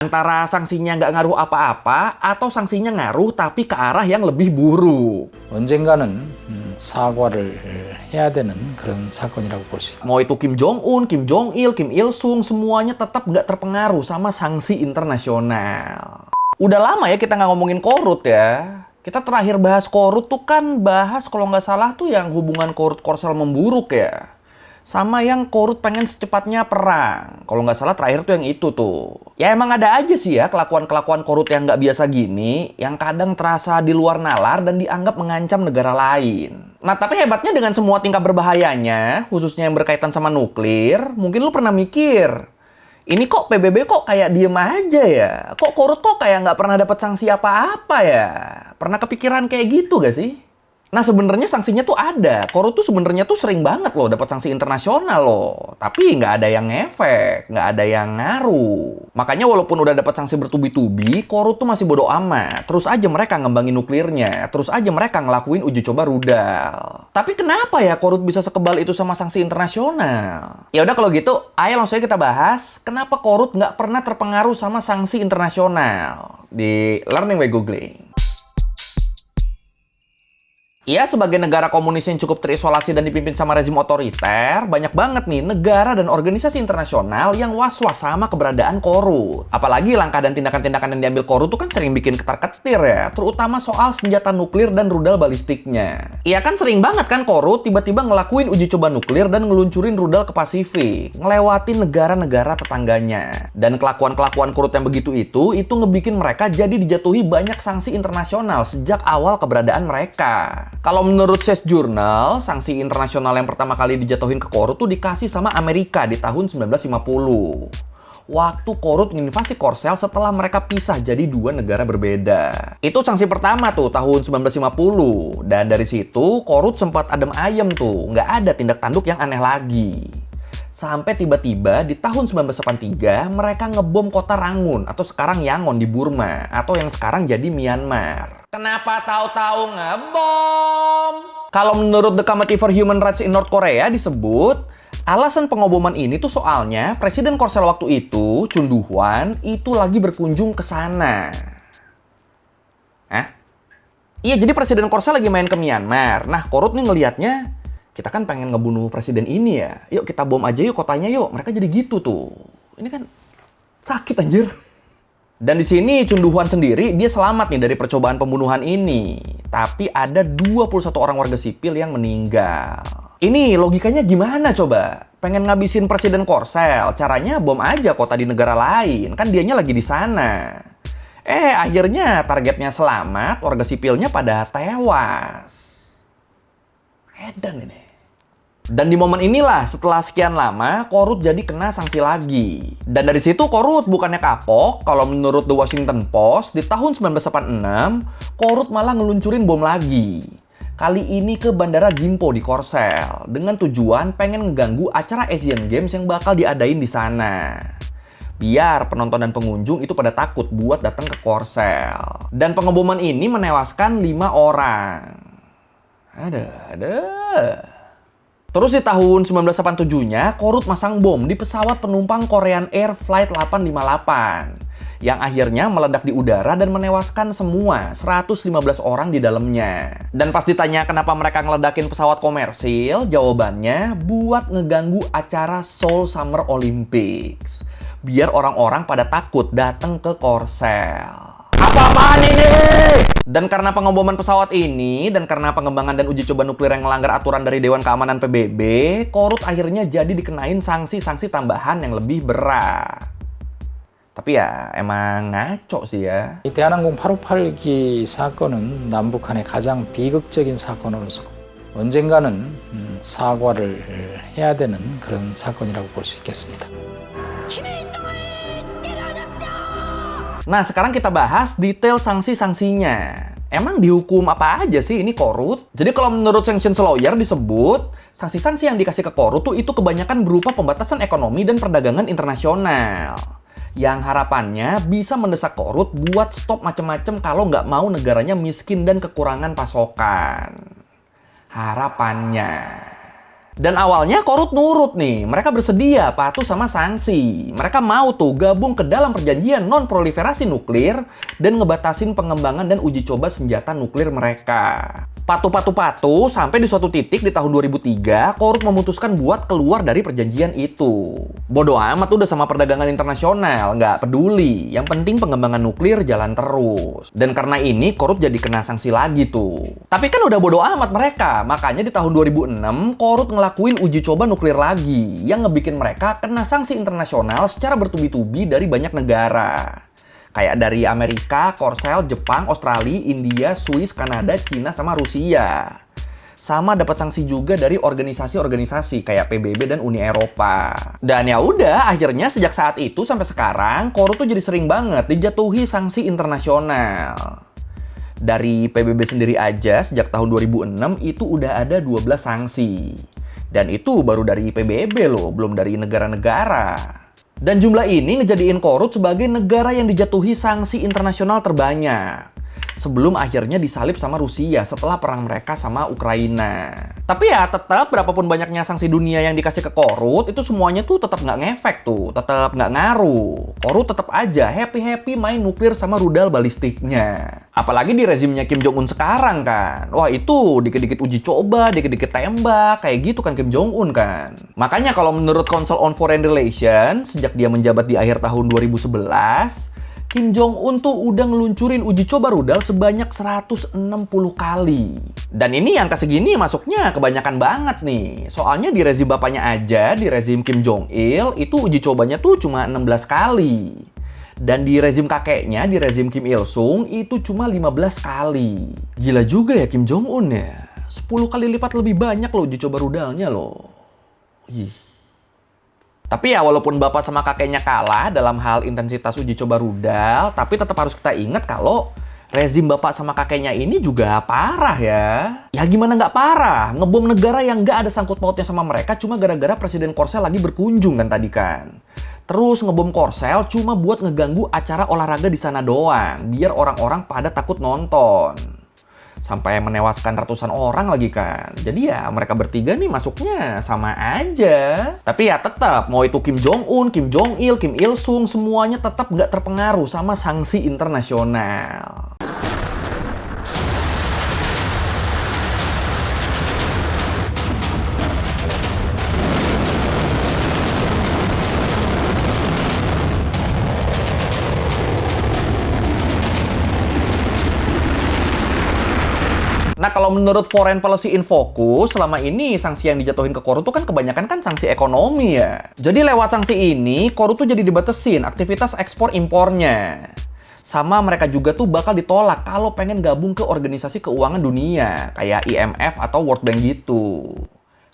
Antara sanksinya nggak ngaruh apa-apa, atau sanksinya ngaruh tapi ke arah yang lebih buruk. 언젠가는 사과를 해야 되는 그런 사건이라고 볼 수 있다. Mau itu Kim Jong-un, Kim Jong-il, Kim Il-sung, semuanya tetap nggak terpengaruh sama sanksi internasional. Udah lama ya kita nggak ngomongin Korut ya. Kita terakhir bahas Korut tuh kan bahas kalau nggak salah tuh yang hubungan Korut-Korsel memburuk ya. Sama yang Korut pengen secepatnya perang. Kalau nggak salah terakhir tuh yang itu tuh. Ya emang ada aja sih ya kelakuan-kelakuan Korut yang nggak biasa gini, yang kadang terasa di luar nalar dan dianggap mengancam negara lain. Nah tapi hebatnya dengan semua tingkah berbahayanya, khususnya yang berkaitan sama nuklir, mungkin lu pernah mikir, ini kok PBB kok kayak diem aja ya? Kok Korut kok kayak nggak pernah dapat sanksi apa-apa ya? Pernah kepikiran kayak gitu gak sih? Nah sebenarnya sanksinya tuh ada. Korut tuh sebenarnya tuh sering banget loh dapat sanksi internasional loh. Tapi nggak ada yang ngefek, nggak ada yang ngaruh. Makanya walaupun udah dapat sanksi bertubi-tubi, Korut tuh masih bodo amat. Terus aja mereka ngembangin nuklirnya, terus aja mereka ngelakuin uji coba rudal. Tapi kenapa ya Korut bisa sekebal itu sama sanksi internasional? Ya udah kalau gitu, ayo langsung aja kita bahas kenapa Korut nggak pernah terpengaruh sama sanksi internasional di Learning by Googling. Ya, sebagai negara komunis yang cukup terisolasi dan dipimpin sama rezim otoriter, banyak banget nih negara dan organisasi internasional yang was-was sama keberadaan Korut. Apalagi langkah dan tindakan-tindakan yang diambil Korut tuh kan sering bikin ketar-ketir ya, terutama soal senjata nuklir dan rudal balistiknya. Iya kan sering banget kan Korut tiba-tiba ngelakuin uji coba nuklir dan ngeluncurin rudal ke Pasifik, ngelewatin negara-negara tetangganya. Dan kelakuan-kelakuan Korut yang begitu itu ngebikin mereka jadi dijatuhi banyak sanksi internasional sejak awal keberadaan mereka. Kalau menurut CES Journal, sanksi internasional yang pertama kali dijatuhin ke Korut tuh dikasih sama Amerika di tahun 1950. Waktu Korut menginvasi Korsel setelah mereka pisah jadi dua negara berbeda. Itu sanksi pertama tuh tahun 1950. Dan dari situ Korut sempat adem ayem tuh, nggak ada tindak tanduk yang aneh lagi. Sampai tiba-tiba di tahun 1983 mereka ngebom kota Rangun atau sekarang Yangon di Burma atau yang sekarang jadi Myanmar. Kenapa tahu-tahu ngebom? Kalau menurut The Committee for Human Rights in North Korea disebut alasan pengoboman ini tuh soalnya Presiden Korsel waktu itu, Chun Doo-hwan, itu lagi berkunjung ke sana. Hah? Iya, jadi Presiden Korsel lagi main ke Myanmar. Nah, Korut nih ngelihatnya, kita kan pengen ngebunuh presiden ini ya. Yuk kita bom aja yuk kotanya yuk. Mereka jadi gitu tuh. Ini kan sakit anjir. Dan di sini Chun Doo-hwan sendiri dia selamat nih dari percobaan pembunuhan ini. Tapi ada 21 orang warga sipil yang meninggal. Ini logikanya gimana coba? Pengen ngabisin presiden Korsel, caranya bom aja kota di negara lain. Kan dianya lagi di sana. Akhirnya targetnya selamat, warga sipilnya pada tewas. Edan ini. Dan di momen inilah setelah sekian lama Korut jadi kena sanksi lagi. Dan dari situ Korut bukannya kapok, kalau menurut The Washington Post di tahun 1946 Korut malah ngeluncurin bom lagi. Kali ini ke Bandara Gimpo di Korsel dengan tujuan pengen ngeganggu acara Asian Games yang bakal diadain di sana. Biar penonton dan pengunjung itu pada takut buat datang ke Korsel. Dan pengeboman ini menewaskan 5 orang. Ada. Terus di tahun 1987-nya, Korut masang bom di pesawat penumpang Korean Air Flight 858 yang akhirnya meledak di udara dan menewaskan semua 115 orang di dalamnya. Dan pas ditanya kenapa mereka ngeledakin pesawat komersil, jawabannya buat ngeganggu acara Seoul Summer Olympics. Biar orang-orang pada takut datang ke Korsel. Apa-apaan ini? Dan karena pengeboman pesawat ini, dan karena pengembangan dan uji coba nuklir yang melanggar aturan dari Dewan Keamanan PBB, Korut akhirnya jadi dikenain sanksi-sanksi tambahan yang lebih berat. Tapi ya, emang ngaco sih ya. 이 대한항공 858기 사건은 남북한의 가장 비극적인 사건으로서 언젠가는 사과를 해야 되는 그런 사건이라고 볼 수 있겠습니다. Nah, sekarang kita bahas detail sanksi-sanksinya. Emang dihukum apa aja sih ini Korut? Jadi kalau menurut Sanctions Lawyer disebut, sanksi-sanksi yang dikasih ke Korut tuh itu kebanyakan berupa pembatasan ekonomi dan perdagangan internasional. Yang harapannya bisa mendesak Korut buat stop macem-macem kalau nggak mau negaranya miskin dan kekurangan pasokan. Harapannya. Dan awalnya Korut nurut nih, mereka bersedia patuh sama sanksi. Mereka mau tuh gabung ke dalam perjanjian non-proliferasi nuklir dan ngebatasin pengembangan dan uji coba senjata nuklir mereka. Patuh sampai di suatu titik di tahun 2003, Korut memutuskan buat keluar dari perjanjian itu. Bodoh amat udah sama perdagangan internasional, nggak peduli. Yang penting pengembangan nuklir jalan terus. Dan karena ini Korut jadi kena sanksi lagi tuh. Tapi kan udah bodoh amat mereka, makanya di tahun 2006 Korut ngelakuin uji coba nuklir lagi yang ngebikin mereka kena sanksi internasional secara bertubi-tubi dari banyak negara. Kayak dari Amerika, Korsel, Jepang, Australia, India, Swiss, Kanada, Cina, sama Rusia. Sama dapat sanksi juga dari organisasi-organisasi kayak PBB dan Uni Eropa. Dan ya udah, akhirnya sejak saat itu sampai sekarang, Korut tuh jadi sering banget dijatuhi sanksi internasional. Dari PBB sendiri aja, sejak tahun 2006 itu udah ada 12 sanksi. Dan itu baru dari PBB loh, belum dari negara-negara. Dan jumlah ini ngejadiin Korut sebagai negara yang dijatuhi sanksi internasional terbanyak. Sebelum akhirnya disalib sama Rusia setelah perang mereka sama Ukraina. Tapi ya tetap berapapun banyaknya sanksi dunia yang dikasih ke Korut, itu semuanya tuh tetap nggak ngefek tuh, tetap nggak ngaruh. Korut tetap aja happy-happy main nuklir sama rudal balistiknya. Apalagi di rezimnya Kim Jong Un sekarang kan. Wah itu dikit-dikit uji coba, dikit-dikit tembak, kayak gitu kan Kim Jong Un kan. Makanya kalau menurut Council on Foreign Relations, sejak dia menjabat di akhir tahun 2011, Kim Jong Un tuh udah ngeluncurin uji coba rudal sebanyak 160 kali. Dan ini angka segini masuknya kebanyakan banget nih. Soalnya di rezim bapaknya aja, di rezim Kim Jong Il, itu uji cobanya tuh cuma 16 kali. Dan di rezim kakeknya, di rezim Kim Il Sung, itu cuma 15 kali. Gila juga ya Kim Jong Un ya. 10 kali lipat lebih banyak loh uji coba rudalnya loh. Ih. Tapi ya walaupun bapak sama kakeknya kalah dalam hal intensitas uji coba rudal, tapi tetap harus kita ingat kalau rezim bapak sama kakeknya ini juga parah ya. Ya gimana nggak parah? Ngebom negara yang nggak ada sangkut pautnya sama mereka cuma gara-gara Presiden Korsel lagi berkunjung kan tadi kan. Terus ngebom Korsel cuma buat ngeganggu acara olahraga di sana doang, biar orang-orang pada takut nonton. Sampai menewaskan ratusan orang lagi kan. Jadi ya mereka bertiga nih masuknya sama aja. Tapi ya tetap, mau itu Kim Jong Un, Kim Jong Il, Kim Il Sung, semuanya tetap nggak terpengaruh sama sanksi internasional. Nah, kalau menurut Foreign Policy in Focus, selama ini sanksi yang dijatuhin ke Korut tuh kan kebanyakan kan sanksi ekonomi ya. Jadi lewat sanksi ini, Korut tuh jadi dibatesin aktivitas ekspor impornya. Sama mereka juga tuh bakal ditolak kalau pengen gabung ke organisasi keuangan dunia, kayak IMF atau World Bank gitu.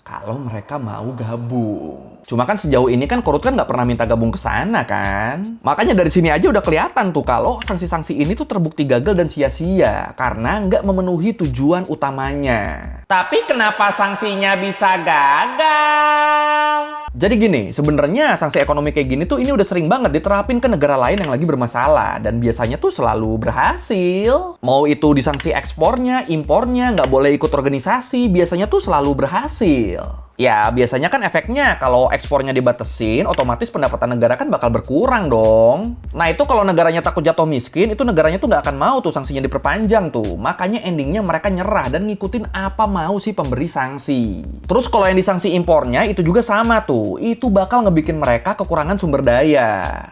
Kalau mereka mau gabung. Cuma kan sejauh ini kan Korut kan nggak pernah minta gabung ke sana kan. Makanya dari sini aja udah kelihatan tuh kalau sanksi-sanksi ini tuh terbukti gagal dan sia-sia karena nggak memenuhi tujuan utamanya. Tapi kenapa sanksinya bisa gagal? Jadi gini, sebenarnya sanksi ekonomi kayak gini tuh ini udah sering banget diterapin ke negara lain yang lagi bermasalah dan biasanya tuh selalu berhasil. Mau itu di sanksi ekspornya, impornya, nggak boleh ikut organisasi, biasanya tuh selalu berhasil. Ya, biasanya kan efeknya kalau ekspornya dibatesin, otomatis pendapatan negara kan bakal berkurang dong. Nah, itu kalau negaranya takut jatuh miskin, itu negaranya tuh nggak akan mau tuh sanksinya diperpanjang tuh. Makanya endingnya mereka nyerah dan ngikutin apa mau si pemberi sanksi. Terus kalau yang disanksi impornya, itu juga sama tuh. Itu bakal ngebikin mereka kekurangan sumber daya.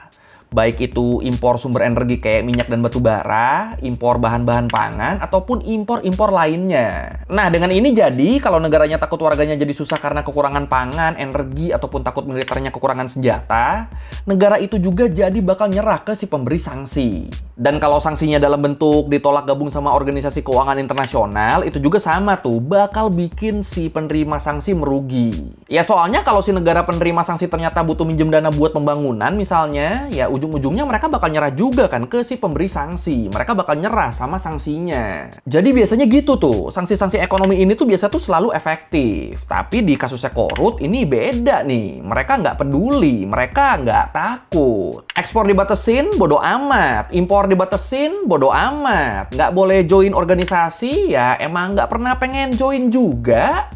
Baik itu impor sumber energi kayak minyak dan batu bara, impor bahan-bahan pangan, ataupun impor-impor lainnya. Nah, dengan ini jadi, kalau negaranya takut warganya jadi susah karena kekurangan pangan, energi, ataupun takut militernya kekurangan senjata, negara itu juga jadi bakal nyerah ke si pemberi sanksi. Dan kalau sanksinya dalam bentuk ditolak gabung sama organisasi keuangan internasional, itu juga sama tuh, bakal bikin si penerima sanksi merugi. Ya soalnya kalau si negara penerima sanksi ternyata butuh minjem dana buat pembangunan misalnya, ya ujung-ujungnya mereka bakal nyerah juga kan ke si pemberi sanksi. Mereka bakal nyerah sama sanksinya. Jadi biasanya gitu tuh, sanksi-sanksi ekonomi ini tuh biasa tuh selalu efektif. Tapi di kasusnya Korut ini beda nih. Mereka nggak peduli, mereka nggak takut. Ekspor dibatesin, bodo amat. Impor dibatesin, bodo amat. Nggak boleh join organisasi, ya emang nggak pernah pengen join juga.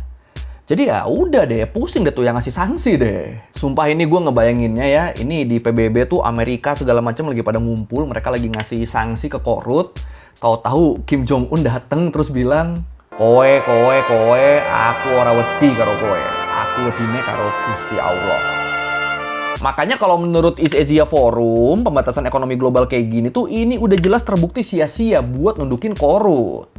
Jadi ya udah deh, pusing deh tuh yang ngasih sanksi deh. Sumpah ini gue ngebayanginnya ya, ini di PBB tuh Amerika segala macam lagi pada ngumpul, mereka lagi ngasih sanksi ke Korut. Tahu-tahu Kim Jong Un dateng terus bilang, kowe, aku ora wedi karo kowe. Aku wedine karo Gusti Allah. Makanya kalau menurut East Asia Forum, pembatasan ekonomi global kayak gini tuh ini udah jelas terbukti sia-sia buat nundukin Korut.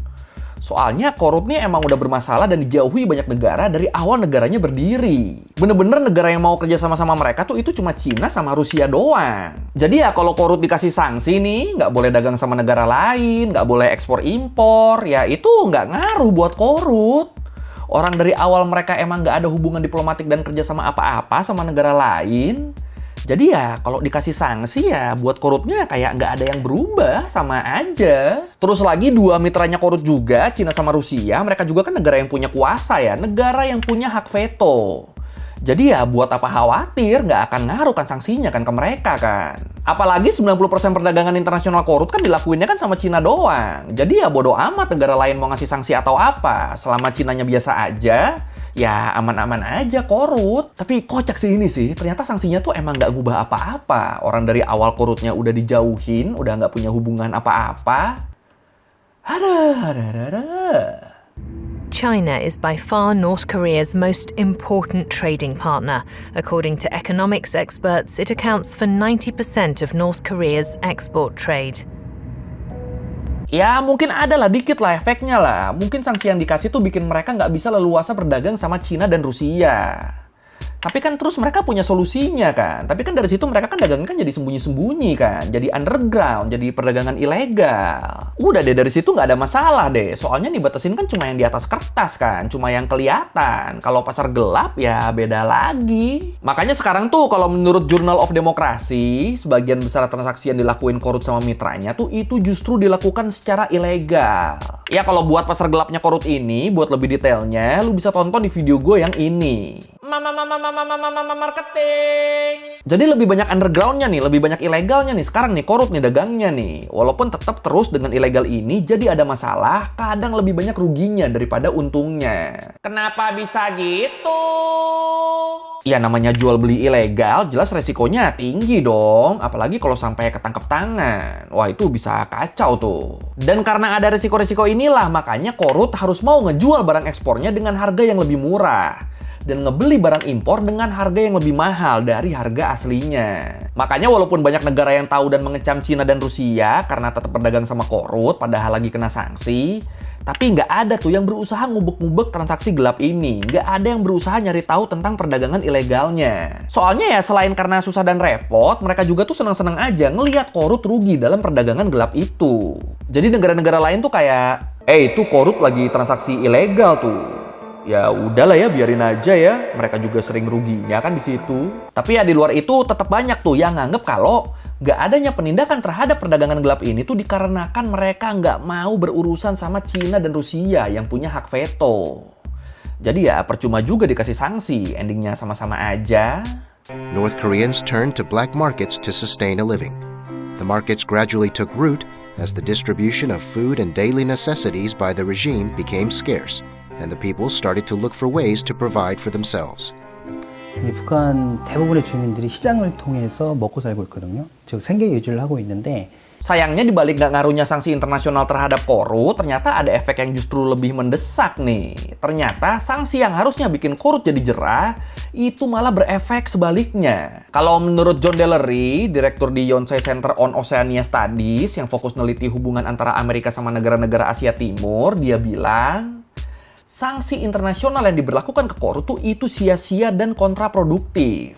Soalnya Korut nih emang udah bermasalah dan dijauhi banyak negara dari awal negaranya berdiri. Bener-bener negara yang mau kerja sama-sama mereka tuh itu cuma Cina sama Rusia doang. Jadi ya kalau Korut dikasih sanksi nih, nggak boleh dagang sama negara lain, nggak boleh ekspor impor, ya itu nggak ngaruh buat Korut. Orang dari awal mereka emang nggak ada hubungan diplomatik dan kerja sama apa-apa sama negara lain. Jadi ya kalau dikasih sanksi ya buat Korutnya kayak nggak ada yang berubah, sama aja. Terus lagi dua mitranya Korut juga, Cina sama Rusia, mereka juga kan negara yang punya kuasa ya, negara yang punya hak veto. Jadi ya buat apa khawatir, nggak akan ngaruh kan sanksinya kan ke mereka kan. Apalagi 90% perdagangan internasional Korut kan dilakuinnya kan sama Cina doang. Jadi ya bodo amat negara lain mau ngasih sanksi atau apa. Selama Cinanya biasa aja, ya aman-aman aja Korut. Tapi kocak sih ini sih, ternyata sanksinya tuh emang nggak ngubah apa-apa. Orang dari awal Korutnya udah dijauhin, udah nggak punya hubungan apa-apa. Ada. China is by far North Korea's most important trading partner. According to economics experts, it accounts for 90% of North Korea's export trade. Ya mungkin ada lah, dikit lah efeknya lah. Mungkin sanksi yang dikasih tuh bikin mereka nggak bisa leluasa berdagang sama Cina dan Rusia. Tapi kan terus mereka punya solusinya kan. Tapi kan dari situ mereka kan dagang kan jadi sembunyi-sembunyi kan. Jadi underground, jadi perdagangan ilegal. Udah deh dari situ nggak ada masalah deh. Soalnya dibatasin kan cuma yang di atas kertas kan. Cuma yang kelihatan. Kalau pasar gelap ya beda lagi. Makanya sekarang tuh kalau menurut Journal of Democracy, sebagian besar transaksi yang dilakuin Korut sama mitranya tuh itu justru dilakukan secara ilegal. Ya kalau buat pasar gelapnya Korut ini, buat lebih detailnya, lu bisa tonton di video gue yang ini. Marketing. Jadi lebih banyak undergroundnya nih, lebih banyak ilegalnya nih sekarang nih Korut nih dagangnya nih. Walaupun tetap terus dengan ilegal ini jadi ada masalah, kadang lebih banyak ruginya daripada untungnya. Kenapa bisa gitu? Ya namanya jual beli ilegal, jelas resikonya tinggi dong. Apalagi kalau sampai ketangkep tangan. Wah itu bisa kacau tuh. Dan karena ada resiko-resiko inilah, makanya Korut harus mau ngejual barang ekspornya dengan harga yang lebih murah. Dan ngebeli barang impor dengan harga yang lebih mahal dari harga aslinya. Makanya walaupun banyak negara yang tahu dan mengecam Cina dan Rusia karena tetap berdagang sama Korut padahal lagi kena sanksi, tapi nggak ada tuh yang berusaha ngubek-ngubek transaksi gelap ini. Nggak ada yang berusaha nyari tahu tentang perdagangan ilegalnya. Soalnya ya selain karena susah dan repot, mereka juga tuh senang-senang aja ngelihat Korut rugi dalam perdagangan gelap itu. Jadi negara-negara lain tuh kayak, itu Korut lagi transaksi ilegal tuh. Ya udahlah ya, biarin aja ya. Mereka juga sering ruginya kan di situ. Tapi ya di luar itu tetap banyak tuh yang nganggep kalau nggak adanya penindakan terhadap perdagangan gelap ini tuh dikarenakan mereka nggak mau berurusan sama Cina dan Rusia yang punya hak veto. Jadi ya percuma juga dikasih sanksi, endingnya sama-sama aja. North Koreans turned to black markets to sustain a living. The markets gradually took root as the distribution of food and daily necessities by the regime became scarce. And the people started to look for ways to provide for themselves. 북한 대부분의 주민들이 시장을 통해서 먹고 살고 있거든요. 즉 생계 유지를 하고 있는데 sayangnya dibalik nggak ngaruhnya sanksi internasional terhadap Korut, ternyata ada efek yang justru lebih mendesak nih. Ternyata sanksi yang harusnya bikin Korut jadi jerah, itu malah berefek sebaliknya. Kalau menurut John Delury, direktur di Yonsei Center on Oceania Studies yang fokus neliti hubungan antara Amerika sama negara-negara Asia Timur, dia bilang, sanksi internasional yang diberlakukan ke Korut itu sia-sia dan kontraproduktif.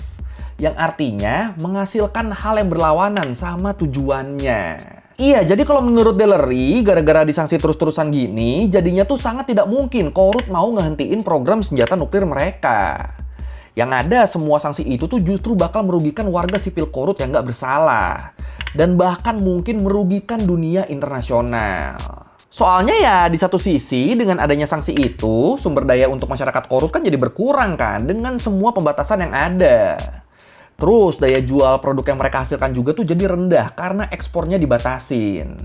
Yang artinya menghasilkan hal yang berlawanan sama tujuannya. Iya, jadi kalau menurut Delury, gara-gara disanksi terus-terusan gini, jadinya tuh sangat tidak mungkin Korut mau ngehentiin program senjata nuklir mereka. Yang ada, semua sanksi itu tuh justru bakal merugikan warga sipil Korut yang nggak bersalah. Dan bahkan mungkin merugikan dunia internasional. Soalnya ya di satu sisi dengan adanya sanksi itu, sumber daya untuk masyarakat Korut kan jadi berkurang kan dengan semua pembatasan yang ada. Terus daya jual produk yang mereka hasilkan juga tuh jadi rendah karena ekspornya dibatasin.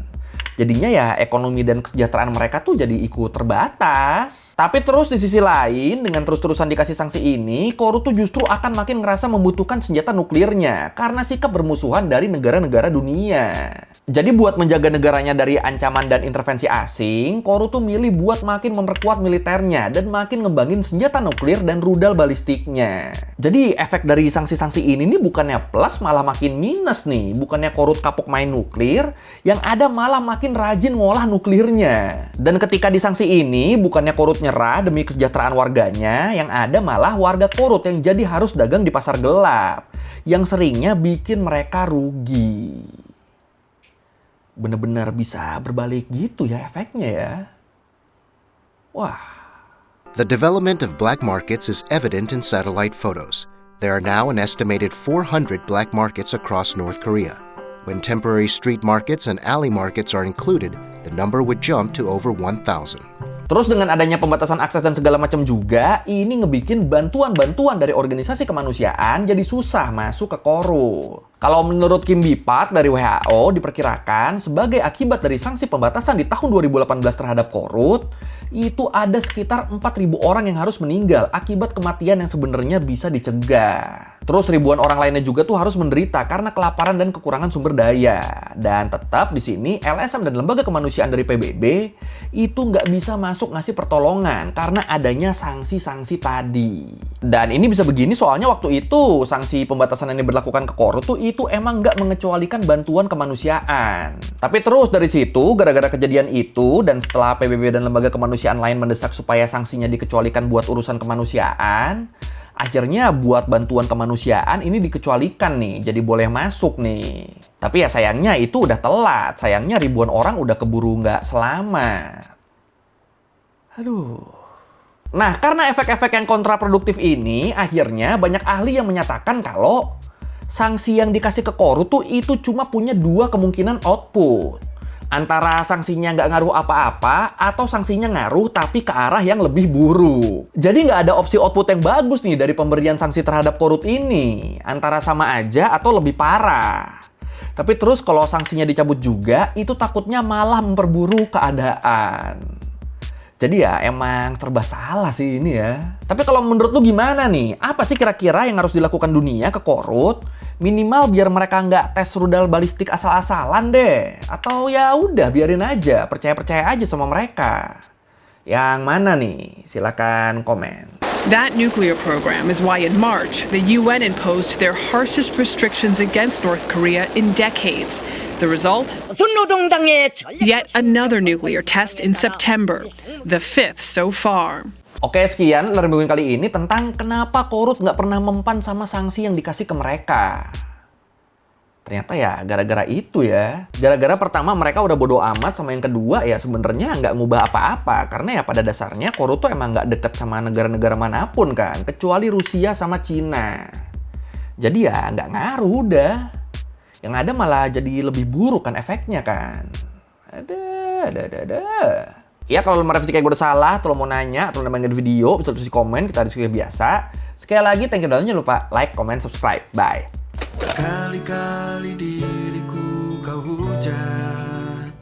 Jadinya ya ekonomi dan kesejahteraan mereka tuh jadi ikut terbatas. Tapi terus di sisi lain, dengan terus-terusan dikasih sanksi ini, Korea tuh justru akan makin ngerasa membutuhkan senjata nuklirnya karena sikap bermusuhan dari negara-negara dunia. Jadi buat menjaga negaranya dari ancaman dan intervensi asing, Korea tuh milih buat makin memperkuat militernya dan makin ngembangin senjata nuklir dan rudal balistiknya. Jadi efek dari sanksi-sanksi ini nih bukannya plus malah makin minus nih. Bukannya Korut kapok main nuklir, yang ada malah makin rajin ngolah nuklirnya. Dan ketika disanksi ini, bukannya Korut nyerah demi kesejahteraan warganya, yang ada malah warga Korut yang jadi harus dagang di pasar gelap, yang seringnya bikin mereka rugi. Bener-bener bisa berbalik gitu ya efeknya ya. Wah. The development of black markets is evident in satellite photos. There are now an estimated 400 black markets across North Korea. When temporary street markets and alley markets are included, the number would jump to over 1,000. Terus dengan adanya pembatasan akses dan segala macam juga, ini ngebikin bantuan-bantuan dari organisasi kemanusiaan jadi susah masuk ke Korut. Kalau menurut Kim Bipat dari WHO, diperkirakan sebagai akibat dari sanksi pembatasan di tahun 2018 terhadap Korut, itu ada sekitar 4.000 orang yang harus meninggal akibat kematian yang sebenarnya bisa dicegah. Terus ribuan orang lainnya juga tuh harus menderita karena kelaparan dan kekurangan sumber daya. Dan tetap di sini LSM dan lembaga kemanusiaan dari PBB itu nggak bisa masuk ngasih pertolongan karena adanya sanksi-sanksi tadi. Dan ini bisa begini soalnya waktu itu sanksi pembatasan yang diberlakukan ke Korut tuh itu emang nggak mengecualikan bantuan kemanusiaan. Tapi terus dari situ, gara-gara kejadian itu dan setelah PBB dan lembaga kemanusiaan lain mendesak supaya sanksinya dikecualikan buat urusan kemanusiaan, akhirnya buat bantuan kemanusiaan ini dikecualikan nih, jadi boleh masuk nih. Tapi ya sayangnya itu udah telat, sayangnya ribuan orang udah keburu nggak selamat. Aduh. Nah, karena efek-efek yang kontraproduktif ini, akhirnya banyak ahli yang menyatakan kalau sanksi yang dikasih ke Korut tuh itu cuma punya dua kemungkinan output. Antara sanksinya nggak ngaruh apa-apa, atau sanksinya ngaruh tapi ke arah yang lebih buruk. Jadi nggak ada opsi output yang bagus nih dari pemberian sanksi terhadap Korut ini. Antara sama aja atau lebih parah. Tapi terus kalau sanksinya dicabut juga, itu takutnya malah memperburuk keadaan. Jadi ya emang serba salah sih ini ya. Tapi kalau menurut lu gimana nih? Apa sih kira-kira yang harus dilakukan dunia ke Korut? Minimal biar mereka nggak tes rudal balistik asal-asalan deh. Atau ya udah biarin aja, percaya-percaya aja sama mereka. Yang mana nih? Silakan komen. That nuclear program is why in March, the UN imposed their harshest restrictions against North Korea in decades. The result? Yet another nuclear test in September, the fifth so far. Oke, sekian Learning kali ini tentang kenapa Korut nggak pernah mempan sama sanksi yang dikasih ke mereka. Ternyata ya gara-gara itu ya. Gara-gara pertama mereka udah bodo amat, sama yang kedua ya sebenarnya nggak ngubah apa-apa. Karena ya pada dasarnya Korut tuh emang nggak deket sama negara-negara manapun kan. Kecuali Rusia sama Cina. Jadi ya nggak ngaruh udah. Yang ada malah jadi lebih buruk kan efeknya kan. Ada. Ya kalau lo merevisi kayak gue udah salah, atau lo mau nanya, atau lo mau nge video, bisa tulis di komen, kita diskusi biasa. Sekali lagi, thank you dan jangan lupa like, comment, subscribe. Bye. Kali-kali diriku kau hujat,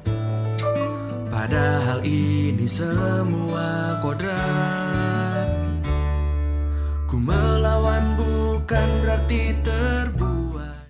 padahal ini semua kodrat. Ku melawan bukan berarti